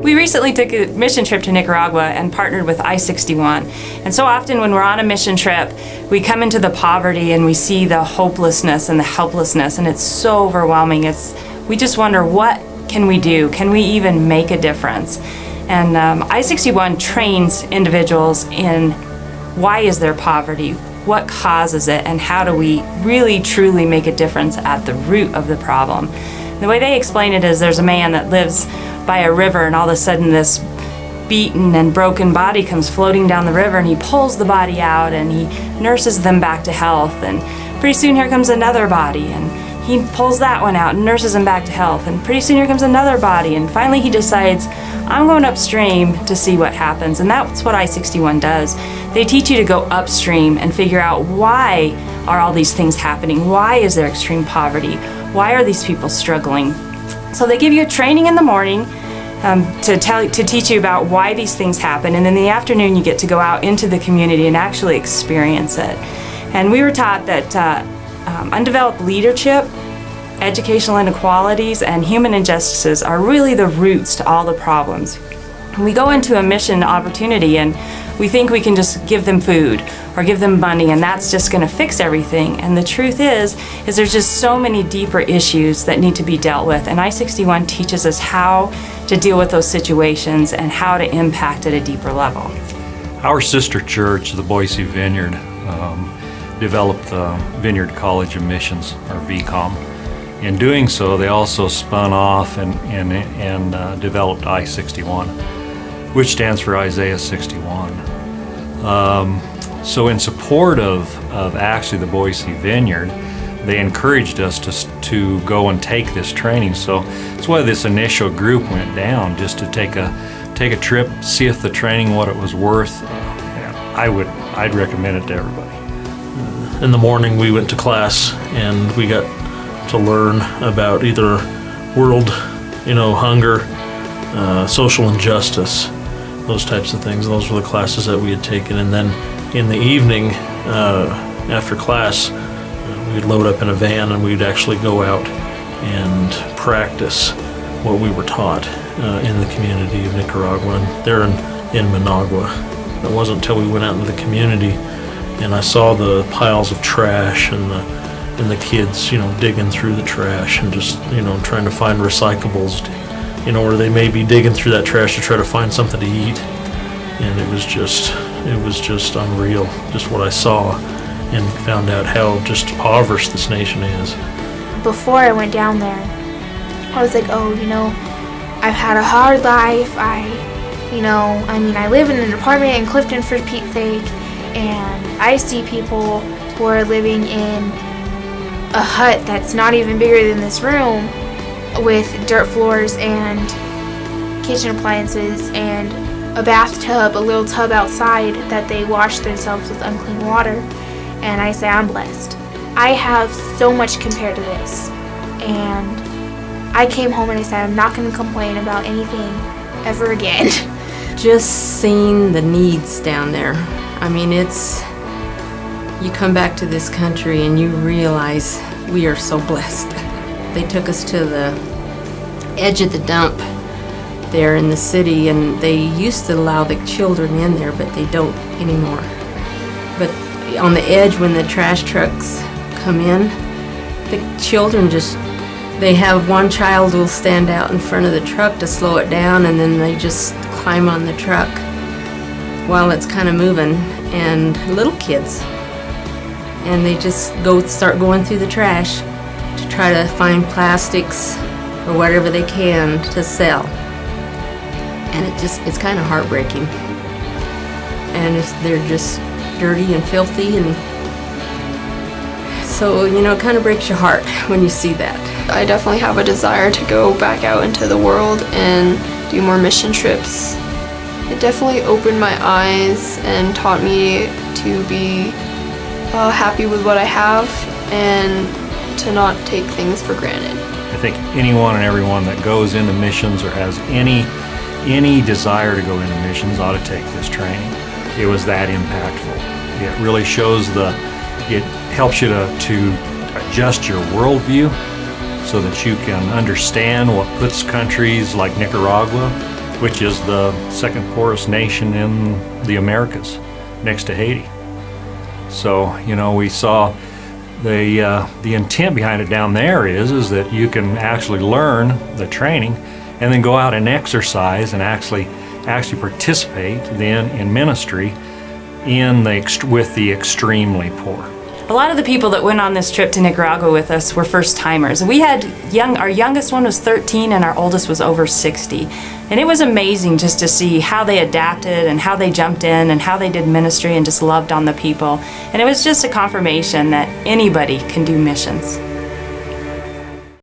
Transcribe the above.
We recently took a mission trip to Nicaragua and partnered with I-61. And so often when we're on a mission trip, we come into the poverty and we see the hopelessness and the helplessness, and it's so overwhelming. We just wonder, what can we do? Can we even make a difference? And I-61 trains individuals in why is there poverty, what causes it, and how do we really truly make a difference at the root of the problem. The way they explain it is there's a man that lives by a river, and all of a sudden this beaten and broken body comes floating down the river, and he pulls the body out and he nurses them back to health, and pretty soon here comes another body, and he pulls that one out and nurses them back to health, and pretty soon here comes another body, and finally he decides, I'm going upstream to see what happens. And that's what I-61 does. They teach you to go upstream and figure out, why are all these things happening? Why is there extreme poverty? Why are these people struggling? So they give you a training in the morning to teach you about why these things happen, and in the afternoon you get to go out into the community and actually experience it. And we were taught that undeveloped leadership, educational inequalities, and human injustices are really the roots to all the problems. We go into a mission opportunity and we think we can just give them food or give them money and that's just going to fix everything. And the truth is there's just so many deeper issues that need to be dealt with. And I-61 teaches us how to deal with those situations and how to impact at a deeper level. Our sister church, the Boise Vineyard, developed the Vineyard College of Missions, or VCOM. In doing so, they also spun off and developed I-61, which stands for Isaiah 61. So in support of actually the Boise Vineyard, they encouraged us to go and take this training. So that's why this initial group went down, just to take a trip, see if the training, what it was worth. I'd recommend it to everybody. In the morning we went to class and we got to learn about either world, hunger, social injustice, those types of things. Those were the classes that we had taken. And then in the evening, after class, we'd load up in a van and we'd actually go out and practice what we were taught in the community of Nicaragua. And there in Managua. It wasn't until we went out into the community and I saw the piles of trash and the kids, digging through the trash and just, trying to find recyclables, or they may be digging through that trash to try to find something to eat. And it was just unreal, just what I saw, and found out how just impoverished this nation is. Before I went down there, I was like, I've had a hard life. I live in an apartment in Clifton, for Pete's sake, and I see people who are living in a hut that's not even bigger than this room, with dirt floors and kitchen appliances and a bathtub, a little tub outside that they wash themselves with unclean water. And I say, I'm blessed. I have so much compared to this. And I came home and I said, I'm not going to complain about anything ever again. Just seeing the needs down there. You come back to this country and you realize we are so blessed. They took us to the edge of the dump there in the city, and they used to allow the children in there, but they don't anymore. But on the edge, when the trash trucks come in, the children they have one child will stand out in front of the truck to slow it down, and then they just climb on the truck while it's kind of moving, and little kids. And they just start going through the trash to try to find plastics or whatever they can to sell. And it's kind of heartbreaking. And they're just dirty and filthy, and so, it kind of breaks your heart when you see that. I definitely have a desire to go back out into the world and do more mission trips. It definitely opened my eyes and taught me to be happy with what I have and to not take things for granted. I think anyone and everyone that goes into missions or has any desire to go into missions ought to take this training. It was that impactful. It really shows it helps you to adjust your worldview so that you can understand what puts countries like Nicaragua which is the second poorest nation in the Americas, next to Haiti. So, you know, we saw the intent behind it down there is that you can actually learn the training and then go out and exercise and actually participate then in ministry with the extremely poor. A lot of the people that went on this trip to Nicaragua with us were first timers. We had our youngest one was 13 and our oldest was over 60. And it was amazing just to see how they adapted and how they jumped in and how they did ministry and just loved on the people. And it was just a confirmation that anybody can do missions.